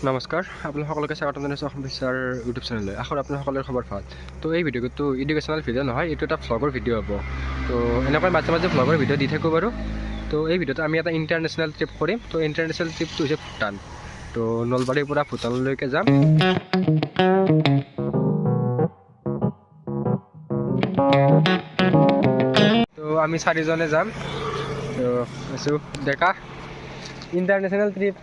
নমস্কাৰ আপোনালোক সকলোকে স্বাগতম জনাইছোঁ অসম বিশ্বৰ ইউটিউব চেনেললৈ। আশা কৰোঁ আপোনাৰ সকলোৰে খবৰ ভাল। তো এই ভিডিঅ'টো এডুকেশ্যনেল ভিডিঅ' নহয়, এইটো এটা ভ্লগৰ ভিডিঅ' হ'ব। তো এনেকৈ মাজে মাজে ভ্লগৰ ভিডিঅ' দি থাকোঁ বাৰু। তো এই ভিডিঅ'টো আমি এটা ইণ্টাৰনেশ্যনেল ট্ৰিপ কৰিম। তো ইণ্টাৰনেশ্যনেল ট্ৰিপটো হৈছে ভূটান। তো নলবাৰীৰ পৰা ভূটানলৈকে যাম। তো আমি 4জনে যাম। তো আছোঁ ডেকা ইণ্টাৰনেশ্যনেল ট্ৰিপ।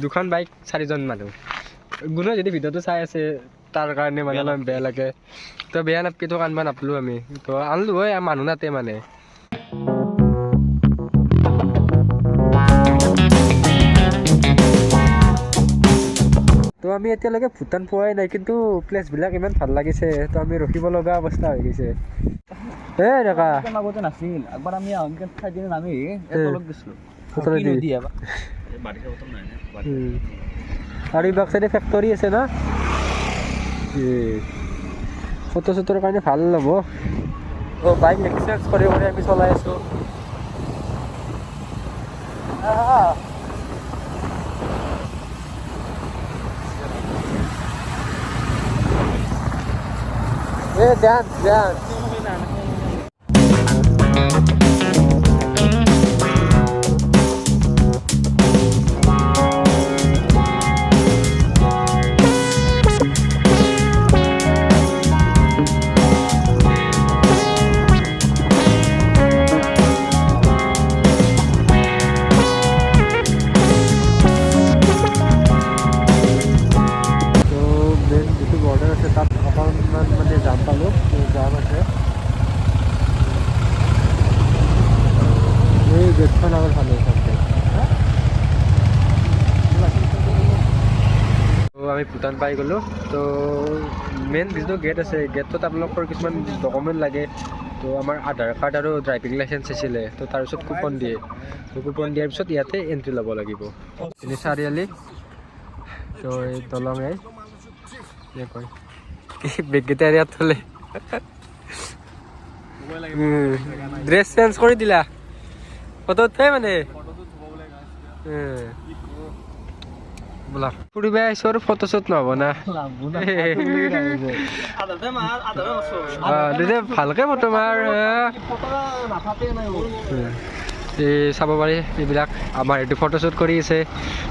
দুখন বাইক 4জন মানুহ। গুণে যদি ভিডিঅ'টো চাই আছে তাৰ কাৰণে মানে অলপ বেয়া লাগে। তো বেয়া নাপকিতো আনবা নাপলো আমি, তো আনলো হয় মানুহ নাতে মানে। তো আমি এতিয়ালৈকে ভূটান পোৱাই নাই, কিন্তু প্লেচবিলাক ইমান ভাল লাগিছে। তো আমি ৰখিব লগা অৱস্থা হৈ গৈছে। ডেকা আগতে নাছিল, একবাৰ আমি ঠাই দিনে নামি তলত গৈছিলোঁ আৰু এই বাক চাইডে ফেক্টৰী আছে না, ফটো চটোৰ কাৰণে ভাল হ'ব। বাইক এক্সেঞ্জ কৰি আমি চলাই আছোঁ। ডান্স ডান্স জাম পালোঁ, জাম আছে। এই গেটখন আগত ভাল হৈছে। আমি ভূটান পাই গ'লোঁ। তো মেইন যিটো গেট আছে, গেটটোত আপোনালোকৰ কিছুমান ডকুমেণ্ট লাগে। তো আমাৰ আধাৰ কাৰ্ড আৰু ড্ৰাইভিং লাইচেঞ্চ আছিলে। তো তাৰপিছত কুপন দিয়ে। তো কুপন দিয়াৰ পিছত ইয়াতে এণ্ট্ৰি ল'ব লাগিব। এনে চাৰিআলি। তো এই দলঙে কয় বেগকেইটা ইয়াত থ'লে ড্ৰেছ চেঞ্জ কৰি দিলা ফটোতে মানে। বোলা ফুৰিব আহিছোঁ আৰু ফটো শ্বুট নহ'ব না। ভালকে ফটো মাৰ। এই চাব পাৰি এইবিলাক আমাৰ এইটো ফটোশ্বুট কৰি আছে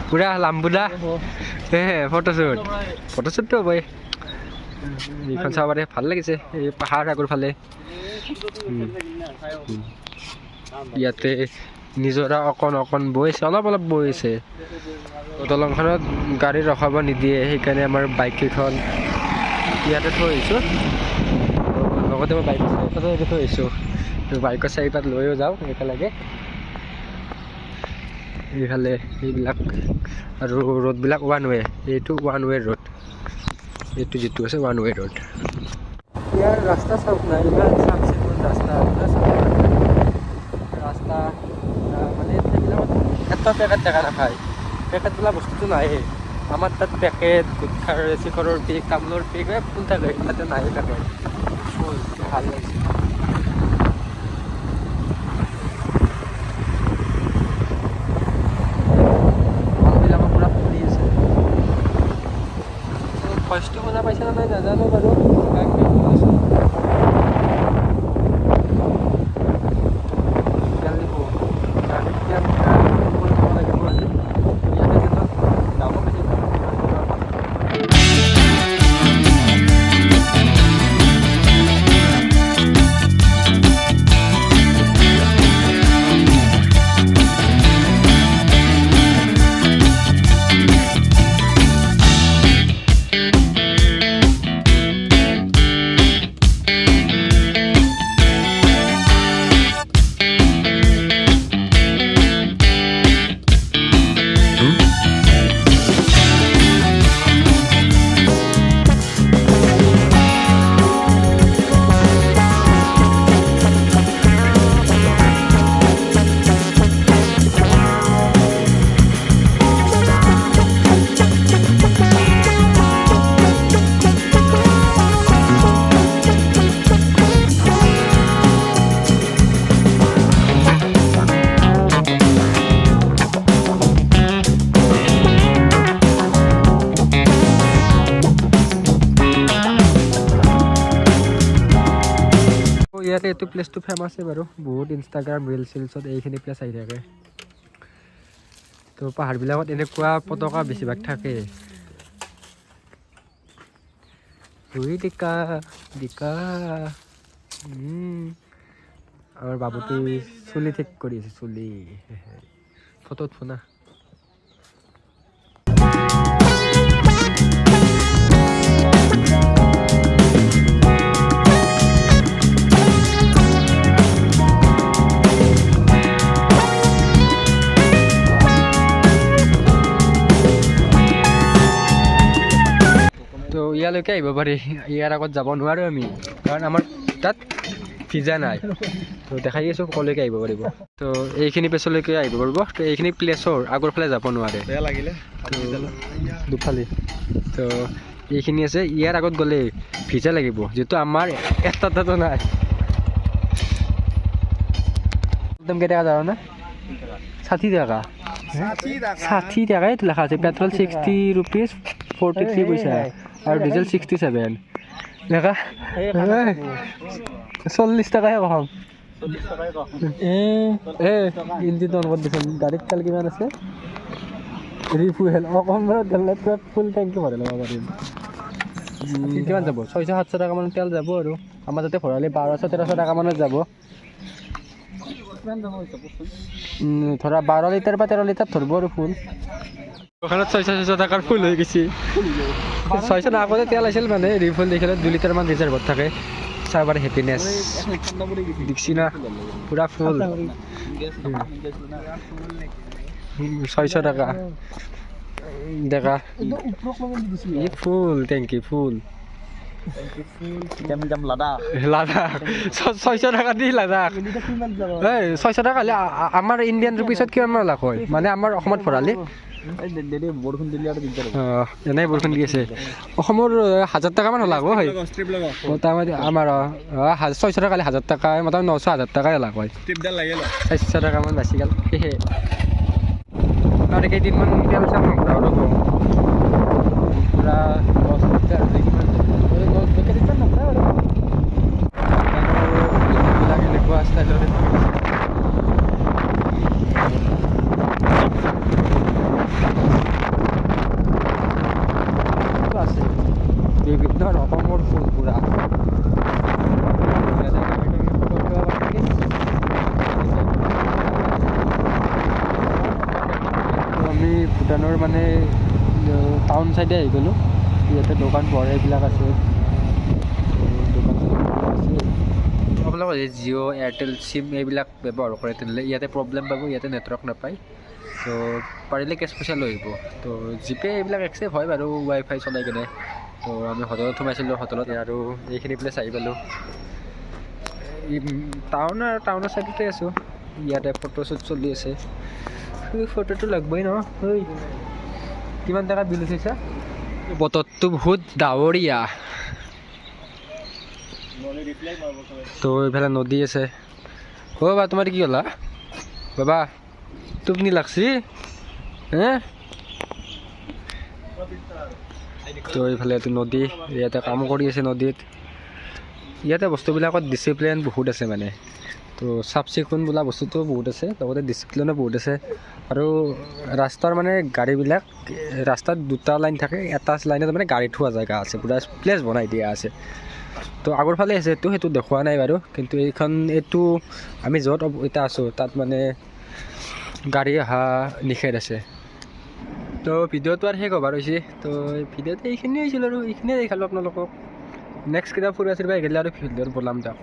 পুৰা লাম্বুদা। ফটোশ্বুটটো হ'বই। এইখন চাব পাৰে, ভাল লাগিছে। এই পাহাৰ আগৰ ফালে ইয়াতে নিজৰা অকণ অকণ বৈছে, অলপ অলপ বৈছে। দলংখনত গাড়ী ৰখাব নিদিয়ে, সেইকাৰণে আমাৰ বাইক কেইখন ইয়াতে থৈ আহিছোঁ। লগতে মই বাইক তাতে থৈ আহিছোঁ। বাইকৰ চাৰিপাত লৈও যাওঁ একেলগে। এইফালে এইবিলাক আৰু ৰোডবিলাক ওৱান ৱে। এইটো ওৱান ৱে ৰোড, এইটো যিটো আছে ওৱান ৱে ৰোড। ইয়াৰ ৰাস্তা চাওক না, ইমান চাফ চিকুণ ৰাস্তা। ৰাস্তা মানে সেইবিলাকত এটা পেকেট দেখা নাপায়। পেকেট বোলা বস্তুটো নাহে আমাৰ তাত। পেকেট গুটখাৰ শিখৰৰ পিক তামোলৰ পিক ফুল থাকে, তাতে নাহে পেকেট। ভাল লাগিছে। মানুহবিলাকৰ পূৰা ফুলি আছে। ভইচটো শুনা পাইছে নে নাই নাজানো বাৰু। বিশেষকৈ এইটো প্লেচটো ফেমাছে বাৰু বহুত ইনষ্টাগ্ৰাম ৰিলছত এইখিনি প্লেচ আহি থাকে তো পাহাৰবিলাকত এনেকুৱা পতকা বেছিভাগ থাকে ডিকা ডিকা আমাৰ বাবুটো চুলি ঠিক কৰি আছে চুলি ফটোত শুনা তো ইয়ালৈকে আহিব পাৰি ইয়াৰ আগত যাব নোৱাৰোঁ আমি কাৰণ আমাৰ তাত ভিজা নাই তো দেখাই আছোঁ সকলোকে আহিব পাৰিব তো এইখিনি প্লেচলৈকে আহিব পাৰিব তো এইখিনি প্লেচৰ আগৰ ফালে যাব নোৱাৰে বেয়া লাগিলে দুফালে তো এইখিনি আছে ইয়াৰ আগত গ'লে ভিজা লাগিব যিহেতু আমাৰ এটা তাতো নাই একদম কেইটকা যাব না 60 টাকা 60 টাকাই লেখা আছে পেট্ৰল 60 rupees 43 পইচা আৰু ডিজেল 67 লেখা 40 টাকাহে কম ইঞ্জিন অন কৰি দিছে গাড়ীত তেল কিমান আছে ৰিফুৱেল অকণমানত গ'লে ফুল টেংকি ভৰাই ল'ব পাৰিম কিমান যাব 600-700 টাকামান তেল যাব আৰু আমাৰ তাতে ভৰালে 1200-1300 টাকামানত যাব ধৰা 12 লিটাৰ বা 13 লিটাৰ ধৰিব আৰু ফুল দোকানত 600 টাকাৰ ফুল হৈ গৈছে 600 আগতে তেল আছিল মানে ৰিফুল দেখিলে 2 লিটাৰমান ৰিজাৰ্ভত থাকে চাবাৰ হেপিনেছ দেখছি না পুৰা ফুল 600 টাকা দেখা এই ফুল টেংকি ফুল লাদাখ 600 টাকা দি লাদাখ 600 টাকা আমাৰ ইণ্ডিয়ান ৰুপিছত কিমান লাখ হয় মানে আমাৰ অসমত ভৰালে বৰষুণ দিলে আৰু দিগদাৰ এনেই বৰষুণ দি আছে অসমৰ 1000 টাকামান লাভ হয় মোটামুটি আমাৰ 600 টাকা 1000 টাকা মোটামুটি 900-1000 টাকাই লাভ হয় 400 টাকামান বাচি গ'ল সেয়ে আৰু কেইদিনমান তেল চাম আৰু পুৰা 10 লিটাৰ কেইদিনমান নকৰা আৰু এনেকুৱা ষ্টাইলৰ আছে বিভিন্ন ৰকমৰ ফুল পুৰা আমি ভূটানৰ মানে টাউন চাইডে আহি গ'লোঁ ইয়াতে দোকান পোহাৰ এইবিলাক আছে দোকান আছে আপোনালোকে জিঅ' এয়াৰটেল চিম এইবিলাক ব্যৱহাৰ কৰে তেনেহ'লে ইয়াতে প্ৰব্লেম পাব ইয়াতে নেটৱৰ্ক নাপায় তো পাৰিলে কেছ পইচা লৈ আহিব তো জিপে এইবিলাক একচেপ্ট হয় বাৰু ৱাইফাই চলাই কিনে তো আমি হোটেলত সোমাইছিলোঁ হোটেলত আৰু এইখিনি প্লেচ আহি পালোঁ টাউনৰ চাইডতে আছোঁ ইয়াতে ফটোশ্বুট চলি আছে ফটোটো লাগবই ন ঐ কিমান টকা বিল উঠিছা বতৰটো বহুত ডাৱৰীয়া তো এইফালে নদী আছে বা তোমাৰ কি হ'লা বাবা টোপনি লাগছি হে তো এইফালে এইটো নদী ইয়াতে কাম কৰি আছে নদীত ইয়াতে বস্তুবিলাকত ডিচিপ্লিন বহুত আছে মানে তো চাফ চিকুণ বোলা বস্তুটো বহুত আছে লগতে ডিচিপ্লিনো বহুত আছে আৰু ৰাস্তাৰ মানে গাড়ীবিলাক ৰাস্তাত 2টা লাইন থাকে এটা লাইনত মানে গাড়ী থোৱা জেগা আছে পুৰা প্লেচ বনাই দিয়া আছে তো আগৰ ফালে আছে সেইটো দেখুওৱা নাই বাৰু কিন্তু এইটো আমি য'ত এতিয়া আছোঁ তাত মানে গাড়ী অহা নিষেধ আছে তো ভিডিঅ'টো আৰু শেষ হ'বৰ হৈছে তো ভিডিঅ'টো এইখিনিয়ে হৈছিল আৰু এইখিনিয়ে দেখালোঁ আপোনালোকক নেক্সট কিবা ফুৰিব চুৰিব আহিলে আৰু ভিডিঅ'ত বনাম দিয়ক